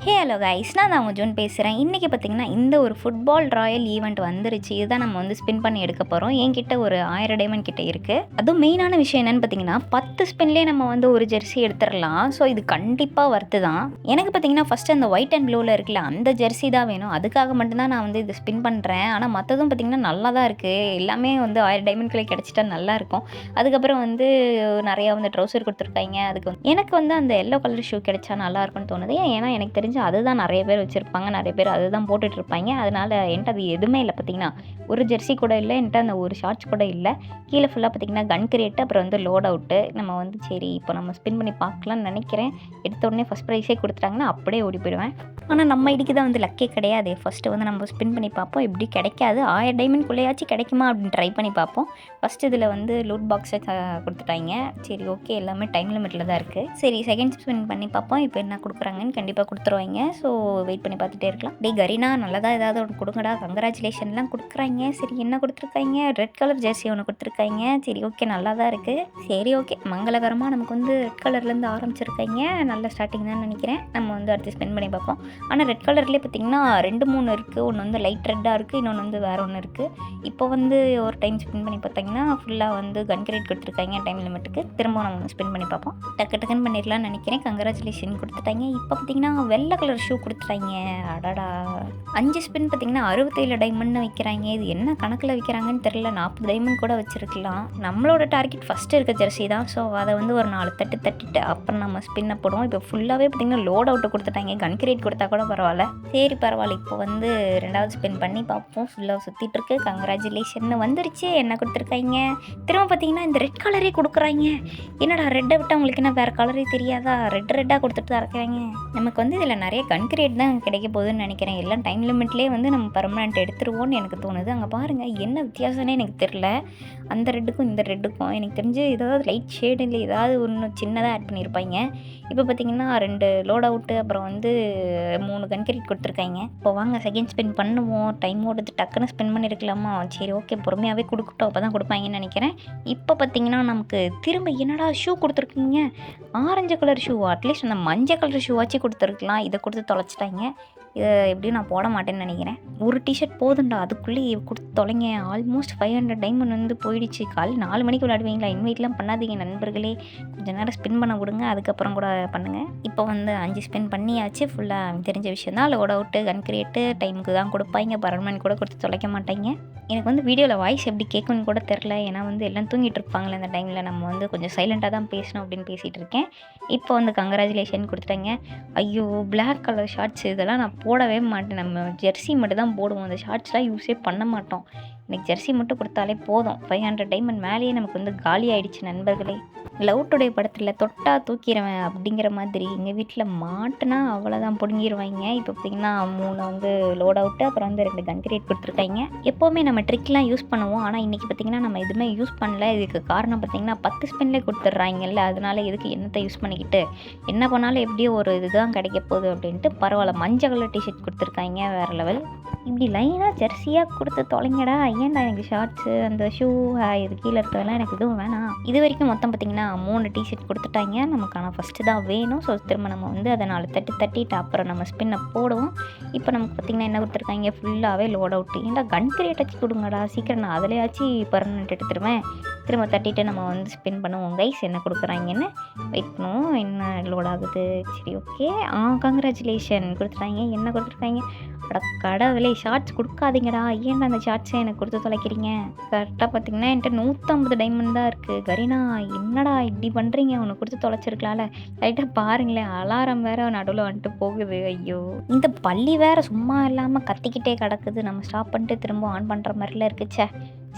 Hello guys, நான் தான் உங்கள் ஜூன் பேசுகிறேன். இன்றைக்கி பார்த்திங்கன்னா இந்த ஒரு ஃபுட்பால் ராயல் ஈவெண்ட் வந்துருச்சு. இதுதான் நம்ம வந்து ஸ்பின் பண்ணி எடுக்க போகிறோம். என்கிட்ட ஒரு 1000 டைமண்ட் கிட்ட இருக்குது. அதுவும் மெயினான விஷயம் என்னென்னு பார்த்தீங்கன்னா 10 ஸ்பின்லேயே நம்ம வந்து ஒரு ஜெர்சி எடுத்துடலாம். ஸோ இது கண்டிப்பாக வர்த்து தான். எனக்கு பார்த்திங்கன்னா ஃபஸ்ட்டு அந்த ஒயிட் அண்ட் ப்ளூவில் இருக்குல்ல, அந்த ஜெர்சி தான் வேணும். அதுக்காக மட்டும்தான் நான் வந்து இது ஸ்பின் பண்ணுறேன். ஆனால் மற்றதும் பார்த்திங்கன்னா நல்லா தான் இருக்குது. எல்லாமே வந்து 1000 டைமண்ட்குள்ளே கிடச்சிட்டா நல்லாயிருக்கும். அதுக்கப்புறம் வந்து நிறையா வந்து ட்ரௌசர் கொடுத்துருக்காங்க. அதுக்கு எனக்கு வந்து அந்த எல்லோ கலர் ஷூ கிடைச்சா நல்லாயிருக்கும்னு தோணுது. ஏன்னா எனக்கு தெரிஞ்சு அதுதான் நிறைய பேர் வச்சுருப்பாங்க, நிறைய பேர் அதுதான் போட்டுட்ருப்பாங்க. அதனால் என்கிட்ட அது எதுவுமே இல்லை. பார்த்திங்கன்னா ஒரு ஜெர்சி கூட இல்லை, என்கிட்ட அந்த ஒரு ஷார்ட்ஸ் கூட இல்லை. கீழே ஃபுல்லாக பார்த்திங்கன்னா கன் கிரியேட்டு, அப்புறம் வந்து லோட் அவுட்டு. நம்ம வந்து சரி இப்போ நம்ம ஸ்பின் பண்ணி பார்க்கலான்னு நினைக்கிறேன். எடுத்த உடனே ஃபஸ்ட் ப்ரைஸே கொடுத்துட்டாங்கன்னா அப்படியே ஓடி போயிடுவேன். ஆனால் நம்ம இடிக்கு தான் வந்து லக்கே கிடையாது. ஃபஸ்ட்டு வந்து நம்ம ஸ்பின் பண்ணி பார்ப்போம். எப்படி கிடைக்காது, 1000 டைமண்ட்குள்ளேயாச்சும் கிடைக்குமா அப்படின்னு ட்ரை பண்ணி பார்ப்போம். ஃபஸ்ட்டு இதில் வந்து லூட் பாக்ஸை கொடுத்துட்டாங்க. சரி ஓகே, எல்லாமே டைம் லிமிட்டில் தான் இருக்குது. சரி செகண்ட் ஸ்பின் பண்ணி பார்ப்போம். இப்போ என்ன கொடுக்குறாங்கன்னு கண்டிப்பாக கொடுத்துருவாங்க. ஸோ வெயிட் பண்ணி பார்த்துட்டே இருக்கலாம். டே கரீனா, நல்லதாக ஏதாவது ஒன்று கொடுங்கடா, கங்க்ராச்சுலேஷன்லாம் கொடுக்குறாங்க. சரி என்ன கொடுத்துருக்காங்க? ரெட் கலர் ஜெர்சி ஒன்று கொடுத்துருக்காங்க. சரி ஓகே, நல்லா தான் இருக்குது. சரி ஓகே, மங்களகரமாக நமக்கு வந்து ரெட் கலர்லேருந்து ஆரம்பிச்சிருக்காங்க. நல்ல ஸ்டார்டிங் தான் நினைக்கிறேன். நம்ம வந்து அடுத்து ஸ்பெண்ட் பண்ணி பார்ப்போம். ஆனால் ரெட் கலர்லேயே பார்த்திங்கன்னா 2-3 இருக்குது. ஒன்று வந்து லைட் ரெட்டாக இருக்குது, இன்னொன்று வந்து வேறு ஒன்று இருக்குது. இப்போ வந்து ஒரு டைம் ஸ்பின் பண்ணி பார்த்திங்கன்னா ஃபுல்லாக வந்து கன் கிரேட் கொடுத்துருக்காங்க டைம் லிமிட்டுக்கு. திரும்ப நம்ம ஸ்பின் பண்ணி பார்ப்போம். டக்குன்னு பண்ணிடலாம்னு நினைக்கிறேன். கங்க்ராச்சுலேஷன் கொடுத்துட்டாங்க. இப்போ பார்த்திங்கன்னா வெள்ளை கலர் ஷூ கொடுத்துட்டாங்க. அடடா, 5 ஸ்பின் பார்த்திங்கன்னா 67 டைமண்ட்னு வைக்கிறாங்க. இது என்ன கணக்கில் வைக்கிறாங்கன்னு தெரியல. 40 டைமண்ட் கூட வச்சுருக்கலாம். நம்மளோட டார்கெட் ஃபஸ்ட்டு இருக்க ஜெர்சி தான். ஸோ அதை வந்து ஒரு 4 தட்டிட்டு அப்புறம் நம்ம ஸ்பின்னை போடுவோம். இப்போ ஃபுல்லாகவே பார்த்திங்கன்னா லோட் அவுட்டை கொடுத்துட்டாங்க. கன் கிரேட் கொடுத்தா கூட பரவாயில்ல. சரி பரவாயில்ல, இப்போ வந்து 2வது ஸ்பின் பண்ணி பார்ப்போம். ஃபுல்லாக சுற்றிட்டுருக்கு. கங்க்ராச்சுலேஷன் வந்துருச்சு. என்ன கொடுத்துருக்காங்க? திரும்ப பார்த்திங்கன்னா இந்த ரெட் கலரே கொடுக்குறாங்க. என்னடா ரெட்டை விட்டால் உங்களுக்கு என்ன வேறு கலரே தெரியாதா? ரெட்டாக கொடுத்துட்டு தான் இருக்கிறாங்க. நமக்கு வந்து இதில் நிறைய கன் கிரேட் தான் கிடைக்க போகுதுன்னு நினைக்கிறேன். எல்லாம் டைம் லிமிட்லேயே வந்து நம்ம பர்மனெண்ட் எடுத்துருவோம்னு எனக்கு தோணுது. அங்கே பாருங்கள், என்ன வித்தியாசம்னே எனக்கு தெரில. அந்த ரெட்டுக்கும் இந்த ரெட்டுக்கும் எனக்கு தெரிஞ்சு ஏதாவது லைட் ஷேடு இல்லை, ஏதாவது ஒன்று சின்னதாக ஆட் பண்ணியிருப்பாங்க. இப்போ பார்த்திங்கன்னா 2 லோட் அவுட்டு, அப்புறம் வந்து 3 கன் கிரேட் கொடுத்துருக்காங்க. இப்போ வாங்க செகண்ட் ஸ்பின் பண்ணுவோம். டைம் ஓடுது, டக்குன்னு ஸ்பின் பண்ணியிருக்கலாமா? சரி ஓகே, பொறுமையாகவே கொடுக்கட்டும், அப்போ தான் கொடுப்பாங்கன்னு நினைக்கிறேன். இப்போ பார்த்திங்கன்னா நமக்கு திரும்ப என்னடா ஷூ கொடுத்துருக்கீங்க? Orange colour ஷூவா? அட்லீஸ்ட் அந்த மஞ்சள் கலர் ஷூவாச்சு கொடுத்துருக்கலாம். இதை கொடுத்து தொலைச்சிட்டாங்க. இதை எப்படியும் நான் போட மாட்டேன்னு நினைக்கிறேன். ஒரு டிஷர்ட் போதுண்டா, அதுக்குள்ளேயே கொடுத்து தொலைங்க. ஆல்மோஸ்ட் 500 டைமண்ட் வந்து போயிடுச்சு. காலையில் 4 மணிக்கு விளையாடுவீங்களா? இன்வைட்லாம் பண்ணாதீங்க நண்பர்களே. கொஞ்சம் நேரம் ஸ்பின் பண்ண விடுங்க, அதுக்கப்புறம் கூட பண்ணுங்கள். இப்போ வந்து 5 ஸ்பின் பண்ணியாச்சு. ஃபுல்லாக தெரிஞ்ச விஷயம் தான். லோட் அவுட்டு, கன் கிரியேட்டு டைமுக்கு தான் கொடுப்பாங்க. பர்மனெண்ட் கூட கொடுத்து தொலைக்க மாட்டாங்க. எனக்கு வந்து வீடியோவில் வாய்ஸ் எப்படி கேட்குன்னு கூட தெரில. ஏன்னா வந்து எல்லாம் தூங்கிட்டு இருப்பாங்களே அந்த டைமில். நம்ம வந்து கொஞ்சம் சைலண்ட்டாக தான் பேசணும் அப்படின்னு பேசிகிட்டு இருக்கேன். இப்போ வந்து கங்க்ராச்சுலேஷன் கொடுத்துட்டாங்க. ஐயோ, பிளாக் கலர் ஷார்ட்ஸ் இதெல்லாம் நான் போடவே மாட்டேன். நம்ம ஜெர்சி மட்டும் தான் போடுவோம். அந்த ஷார்ட்ஸ்லாம் யூஸே பண்ண மாட்டோம். எனக்கு ஜெர்சி மட்டும் கொடுத்தாலே போதும். 500 டைமண்ட் மேலேயே நமக்கு வந்து காலி ஆகிடுச்சு நண்பர்களே. லவ் டுடே படத்தில் தொட்டா தூக்கிடுவேன் அப்படிங்கிற மாதிரி எங்கள் வீட்டில் மாட்டுனா அவ்வளோதான், பிடுங்கிடுவாங்க. இப்போ பார்த்திங்கன்னா 3 வந்து லோட் அவுட்டு, அப்புறம் வந்து 2 கன் கிரேட் கொடுத்துருக்காங்க. எப்போவுமே நம்ம ட்ரிக்லாம் யூஸ் பண்ணுவோம். ஆனால் இன்றைக்கி பார்த்திங்கன்னா நம்ம எதுவுமே யூஸ் பண்ணல. இதுக்கு காரணம் பார்த்திங்கன்னா 10 ஸ்பின்லேயே கொடுத்துட்றாங்கல்ல. அதனால எதுக்கு என்னத்தை யூஸ் பண்ணிக்கிட்டு, என்ன பண்ணாலும் எப்படியோ ஒரு இதுதான் கிடைக்க போகுது அப்படின்ட்டு பரவாயில்ல. மஞ்சள் கலர் டிஷர்ட் கொடுத்துருக்காங்க, வேறு லெவல். இப்படி லைனாக ஜெர்சியாக கொடுத்து தொலைங்கடா. ஏன்டா எனக்கு ஷார்ட்ஸு, அந்த ஷூ, இது கீழே இருக்கிறதெல்லாம் எனக்கு எதுவும் வேணாம். இது வரைக்கும் மொத்தம் பார்த்திங்கன்னா 3 டிஷர்ட் கொடுத்துட்டாங்க. நமக்கு ஆனால் ஃபஸ்ட்டு தான் வேணும். ஸோ திரும்ப நம்ம வந்து அதை 4 தட்டிட்டு அப்புறம் நம்ம ஸ்பின்னை போடுவோம். இப்போ நமக்கு பார்த்திங்கன்னா என்ன கொடுத்துருக்காங்க? ஃபுல்லாகவே லோட் அவுட்டு. ஏன்டா கன் கிரியேட் வச்சு கொடுங்கடா சீக்கிரம், நான் அதிலேயாச்சும் பர்மனெண்ட் எடுத்துருவேன். திரும்ப தட்டிட்டு நம்ம வந்து ஸ்பின் பண்ணுவோம். கைஸ் என்ன கொடுக்குறாங்கன்னு வெயிட் பண்ணுவோம். என்ன லோட் ஆகுது? சரி ஓகே. கங்க்ராச்சுலேஷன் கொடுத்துட்டாங்க. என்ன கொடுத்துருக்காங்க? அட கடவுளே, ஷார்ட்ஸ் கொடுக்காதீங்கடா. ஏன்டா அந்த ஷார்ட்ஸை எனக்கு கொடுத்து தொலைக்கிறீங்க? கரெக்டாக பார்த்திங்கன்னா என்கிட்ட 150 டைமண்ட் தான் இருக்குது. கரீனா, என்னடா இப்படி பண்ணுறீங்க? உன்னை கொடுத்து தொலைச்சிருக்கலாம்ல. லைட்டாக பாருங்களேன், அலாரம் வேறு நடுவில் வந்துட்டு போகுது. ஐயோ, இந்த பள்ளி வேறு சும்மா இல்லாமல் கத்திக்கிட்டே கிடக்குது. நம்ம ஸ்டாப் பண்ணிட்டு திரும்ப ஆன் பண்ணுற மாதிரிலாம் இருக்குச்சே.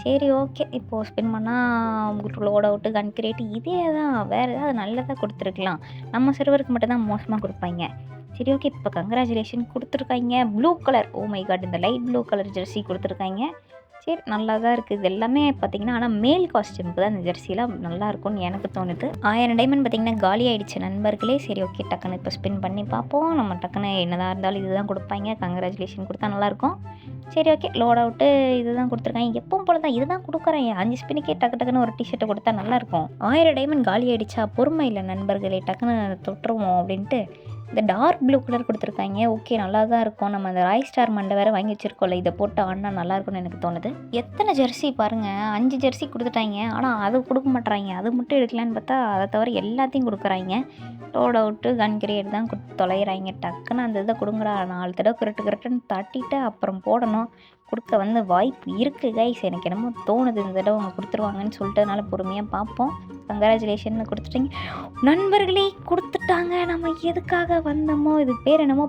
சரி ஓகே, இப்போது ஸ்பின் பண்ணால் உங்களுக்கு லோட் அவுட்டு, கன் கிரேட் இதே தான். வேறு ஏதாவது நல்லதாக கொடுத்துருக்கலாம். நம்ம சர்வருக்கு மட்டும் தான் மோசமாக கொடுப்பாங்க. சரி ஓகே, இப்போ கங்க்ராச்சுலேஷன் கொடுத்துருக்காங்க. Blue colour, oh my god, இந்த லைட் ப்ளூ கலர் ஜெர்சி கொடுத்துருக்காங்க. சரி நல்லா தான் இருக்குது. இது எல்லாமே பார்த்திங்கன்னா ஆனால் மேல் காஸ்டியூமுக்கு தான் இந்த ஜெர்சிலாம் நல்லாயிருக்கும்னு எனக்கு தோணுது. 1000 டைமண்ட் பார்த்திங்கன்னா காலி ஆகிடுச்சு நண்பர்களே. சரி ஓகே, டக்குன்னு இப்போ ஸ்பின் பண்ணி பார்ப்போம். நம்ம டக்குன்னு என்னதான் இருந்தாலும் இதுதான் கொடுப்பாங்க. கங்க்ராச்சுலேஷன் கொடுத்தா நல்லாயிருக்கும். சரி ஓகே, லோட் அவுட்டு இதுதான் கொடுத்துருக்காங்க. எப்பவும் போல தான் இதுதான் கொடுக்குறேன். 5 ஸ்பின்னுக்கே டக்குன்னு ஒரு டிஷர்ட்டை கொடுத்தா நல்லாயிருக்கும். 1000 டைமண்ட் காலி ஆகிடுச்சா? பொறுமை இல்லை நண்பர்களே, டக்குன்னு தொட்டுருவோம் அப்படின்ட்டு இந்த டார்க் ப்ளூ கலர் கொடுத்துருக்காங்க. ஓகே, நல்லா தான் இருக்கும். நம்ம அந்த ராய் ஸ்டார் மண்டை வேறு வாங்கி வச்சுருக்கோம்ல, இதை போட்டு ஆடினா நல்லாயிருக்கும்னு எனக்கு தோணுது. எத்தனை ஜெர்சி பாருங்கள், 5 ஜெர்சி கொடுத்துட்டாங்க. ஆனால் அது கொடுக்க மாட்றாங்க. அது மட்டும் எடுக்கலான்னு பார்த்தா அதை தவிர எல்லாத்தையும் கொடுக்குறாங்க. லோட் அவுட்டு, கன் கிரியேட் தான் கொடுத்து தொலைகிறாங்க. டக்குன்னு அந்த இதை கொடுங்கடா, 4 தடவை கிரட்டுன்னு தட்டிட்டு அப்புறம் போடணும். கொடுக்க வந்து வாய்ப்பு இருக்குது கைஸ். எனக்கு என்னமோ தோணுது இந்த தடவை அவங்க கொடுத்துருவாங்கன்னு சொல்லிட்டு, அதனால பொறுமையாக பார்ப்போம். கங்க்ராச்சுலேஷன் கொடுத்துட்டீங்க நண்பர்களே, கொடுத்துட்டாங்க. நம்ம எதுக்காக வந்தோமோ, இது பேர் என்னமோ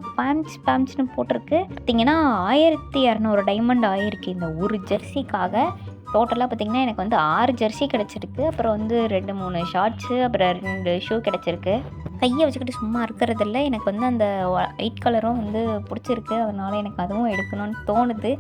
பேம்ஸ்னு போட்டிருக்கு. பார்த்தீங்கன்னா 1200 டைமண்ட் ஆகிருக்கு இந்த ஒரு ஜெர்சிக்காக. டோட்டலாக பார்த்திங்கன்னா எனக்கு வந்து 6 ஜெர்சி கிடச்சிருக்கு. அப்புறம் வந்து 2-3 ஷார்ட்ஸு, அப்புறம் 2 ஷூ கிடச்சிருக்கு. கையை வச்சுக்கிட்டு சும்மா இருக்கிறதில்ல. எனக்கு வந்து அந்த ஒயிட் கலரும் வந்து பிடிச்சிருக்கு. அதனால் எனக்கு அதுவும் எடுக்கணும்னு தோணுது.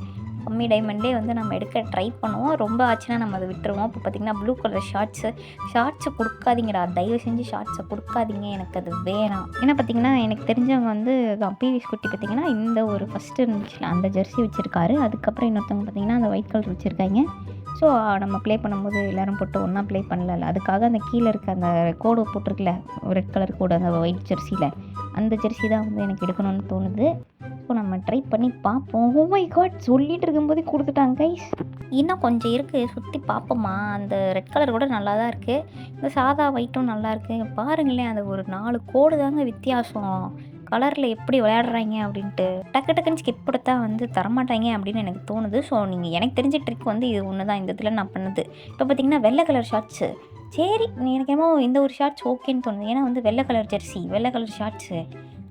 கம்மி டைமண்ட்லேயே வந்து நம்ம எடுக்க ட்ரை பண்ணுவோம். ரொம்ப ஆச்சுன்னா நம்ம அதை விட்டுருவோம். இப்போ பார்த்திங்கன்னா ப்ளூ கலர் ஷார்ட்ஸை கொடுக்காதீங்கடா, தயவு செஞ்சு ஷார்ட்ஸை கொடுக்காதீங்க, எனக்கு அது வேணாம். ஏன்னா பார்த்திங்கன்னா எனக்கு தெரிஞ்சவங்க வந்து பிவிஎஸ் குட்டி பார்த்திங்கன்னா இந்த ஒரு ஃபஸ்ட்டு இருந்துச்சுல அந்த ஜெர்சி வச்சுருக்காரு. அதுக்கப்புறம் இன்னொருத்தவங்க பார்த்திங்கன்னா அந்த ஒயிட் கலர் வச்சுருக்காங்க. ஸோ நம்ம ப்ளே பண்ணும்போது எல்லோரும் போட்டு ஒன்றா ப்ளே பண்ணல, அதுக்காக அந்த கீழே இருக்க அந்த கோடு போட்டிருக்குல, ரெட் கலர் கோடு, அந்த ஒயிட் ஜெர்சியில் அந்த ஜெர்சி தான் வந்து எனக்கு எடுக்கணும்னு தோணுது. ஸோ நம்ம ட்ரை பண்ணி பார்ப்போம். ஓ மை காட், சொல்லிட்டு இருக்கும்போதே கொடுத்துட்டாங்க கைஸ். இன்னும் கொஞ்சம் இருக்குது, சுற்றி பார்ப்போமா. அந்த ரெட் கலர் கூட நல்லா தான் இருக்குது. இந்த சாதா ஒயிட்டும் நல்லா இருக்குது. பாருங்களேன், அந்த ஒரு 4 கோடு தாங்க வித்தியாசம். கலரில் எப்படி விளையாடுறாங்க அப்படின்ட்டு டக்குன்னு ஸ்கிப் கொடுத்தா வந்து தரமாட்டாங்க அப்படின்னு எனக்கு தோணுது. ஸோ நீங்கள் எனக்கு தெரிஞ்ச ட்ரிக் வந்து இது ஒன்று தான் இந்த இதில் நான் பண்ணது. இப்போ பார்த்திங்கன்னா வெள்ளை கலர் ஷார்ட்ஸு, சரி எனக்கு என்னமோ இந்த ஒரு ஷார்ட்ஸ் ஓகேன்னு தோணுது. ஏன்னா வந்து வெள்ளை கலர் ஜெர்சி, வெள்ளை கலர் ஷார்ட்ஸு,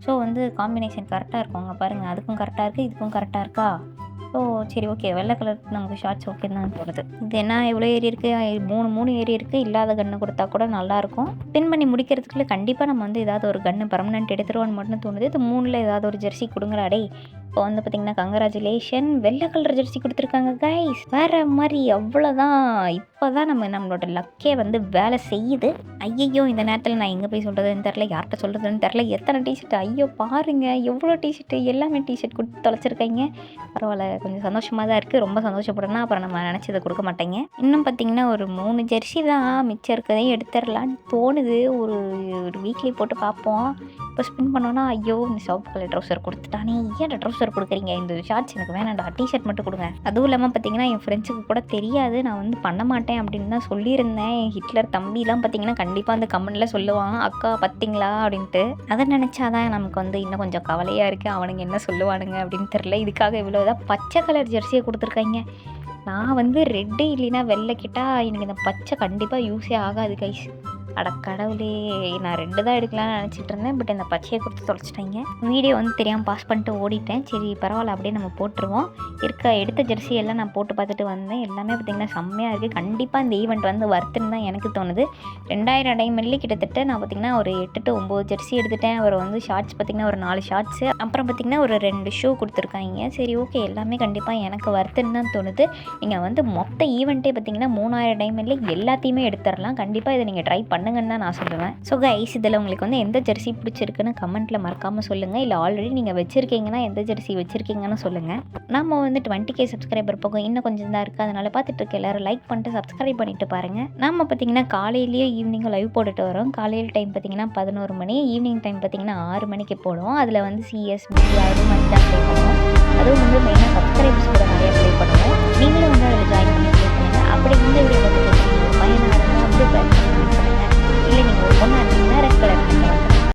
ஸோ வந்து காம்பினேஷன் கரெக்டாக இருக்கும். அங்கே பாருங்கள், அதுக்கும் கரெக்டாக இருக்குது, இதுக்கும் கரெக்டாக இருக்கா. ஸோ சரி ஓகே, வெள்ளை கலர் நமக்கு ஷார்ட்ஸ் ஓகேன்னு தான் தோணுது. இது என்ன எவ்வளோ ஏறி இருக்குது, 3 ஏறி இருக்குது. இல்லாத கன்று கொடுத்தா கூட நல்லாயிருக்கும். பின் பண்ணி முடிக்கிறதுக்குள்ள கண்டிப்பாக நம்ம வந்து ஏதாவது ஒரு கன்று பர்மனெண்ட் எடுத்துருவோன்னு மட்டும் தோணுது. இது 3ல் ஏதாவது ஒரு ஜெர்சி கொடுங்கடாடே. இப்போ வந்து பார்த்திங்கன்னா கங்க்ராச்சுலேஷன், வெள்ளை கலர் ஜெர்சி கொடுத்துருக்காங்க கைஸ். வேறு மாதிரி அவ்வளோதான். இப்போ தான் நம்மளோட லக்கே வந்து வேலை செய்யுது. ஐயையோ, இந்த நேரத்தில் நான் எங்கே போய் சொல்கிறதுன்னு தெரில, யார்கிட்ட சொல்கிறதுன்னு தெரில. எத்தனை டிஷர்ட், ஐயோ பாருங்கள் எவ்வளோ டிஷர்ட்டு, எல்லாமே டிஷர்ட் கொடுத்து தொலைச்சிருக்கீங்க. பரவாயில்ல, கொஞ்சம் சந்தோஷமாக தான் இருக்குது. ரொம்ப சந்தோஷப்படணும், அப்புறம் நம்ம நினச்சதை கொடுக்க மாட்டேங்க. இன்னும் பார்த்திங்கன்னா ஒரு 3 ஜெர்சி தான் மிச்சம் இருக்கிறதையும் எடுத்துடலான்னு தோணுது. ஒரு வீக்லி போட்டு பார்ப்போம். இப்போ ஸ்பின் பண்ணோன்னா, ஐயோ இந்த சிவப்பு கலர் ட்ரௌசர் கொடுத்துட்டானே, ஏன்டா ட்ரௌசர் கொடுக்குறீங்க, இந்த ஷார்ட்ஸ் எனக்கு வேணாண்டா, டிஷர்ட் மட்டும் கொடுங்க. அதுவும் இல்லாமல் பார்த்திங்கன்னா என் ஃப்ரெண்ட்ஸுக்கு கூட தெரியாது நான் வந்து பண்ண மாட்டேன் அப்படின்னு தான் சொல்லியிருந்தேன். என் ஹிட்லர் தம்பிலாம் பார்த்திங்கன்னா கண்டிப்பாக அந்த கமெண்ட்டில் சொல்லுவான், அக்கா பார்த்தீங்களா அப்படின்ட்டு. அதை நினச்சாதான் நமக்கு வந்து இன்னும் கொஞ்சம் கவலையாக இருக்குது. அவனுங்க என்ன சொல்லுவானுங்க அப்படின்னு தெரில. இதுக்காக இவ்வளோதான் பச்சை கலர் ஜெர்சியை கொடுத்துருக்காங்க. நான் வந்து ரெட்டு இல்லைன்னா வெள்ளை கிட்டால் எனக்கு இந்த பச்சை கண்டிப்பாக யூஸே ஆகாது கைஸ். அட கடவுளே, நான் 2 தான் எடுக்கலாம்னு நினச்சிட்டு இருந்தேன். பட் இந்த பச்சையை கொடுத்து தொலைச்சிட்டாங்க. வீடியோ வந்து தெரியாமல் பாஸ் பண்ணிட்டு ஓடிட்டேன். சரி பரவாயில்ல, அப்படியே நம்ம போட்டுருவோம். எடுத்த ஜெர்சி எல்லாம் நான் போட்டு பார்த்துட்டு வந்தேன். எல்லாமே பார்த்திங்கன்னா செம்மையாக இருக்குது. கண்டிப்பாக இந்த ஈவெண்ட் வந்து வர்த்துன்னு தான் எனக்கு தோணுது. 2000 டைமண்ட்லேயே கிட்டத்தட்ட நான் பார்த்திங்கன்னா ஒரு 8 to 9 ஜெர்சி எடுத்துட்டேன். அவர் வந்து ஷார்ட்ஸ் பார்த்திங்கன்னா ஒரு 4 ஷார்ட்ஸு, அப்புறம் பார்த்திங்கன்னா ஒரு 2 ஷூ கொடுத்துருக்காங்க. சரி ஓகே, எல்லாமே கண்டிப்பாக எனக்கு வர்த்துன்னு தான் தோணுது. நீங்கள் வந்து மொத்த ஈவெண்ட்டே பார்த்திங்கன்னா 3000 டைமண்ட்லேயே எல்லாத்தையுமே எடுத்துடலாம். கண்டிப்பாக இதை நீங்கள் ட்ரை பண்ணுங்கன்னு தான் நான் சொல்லுவேன். ஸோ கைஸ், இதில் உங்களுக்கு வந்து எந்த ஜெர்சி பிடிச்சிருக்குன்னு கமெண்ட்டில் மறக்காமல் சொல்லுங்கள். இல்லை ஆல்ரெடி நீங்கள் வச்சுருக்கீங்கன்னா எந்த ஜெர்சி வச்சுருக்கீங்கன்னு சொல்லுங்கள். நம்ம வந்து 20K சப்ஸ்கிரைபர் போகும் இன்னும் கொஞ்சம் தான் இருக்குது. அதனால் பார்த்துட்டு இருக்க எல்லோரும் லைக் பண்ணிட்டு சப்ஸ்கிரைப் பண்ணிட்டு பாருங்கள். நம்ம பார்த்திங்கன்னா காலையிலேயே ஈவினிங்கும் லைவ் போட்டுட்டு வரோம். காலையில் டைம் பார்த்திங்கன்னா 11 மணி, ஈவினிங் டைம் பார்த்திங்கன்னா 6 மணிக்கு போடுவோம். அதில் வந்து CS, BR மாதிரி தான் ப்ளே பண்ணுவோம். அதுவும் வந்து மெயினாக சப்ஸ்கிரைபர்ஸ் கூட நிறைய ப்ளே பண்ணுவோம். நீங்களும் வந்து அதில் ஜாயின் பண்ணி ப்ளே பண்ணுங்கள். அப்படி இந்த வீடியோ பார்த்துட்டு பையனாக இருந்தால் வந்து இல்லை நீங்கள் ஒரு பொண்ணாக இருந்தீங்கன்னா ரெட் கலர்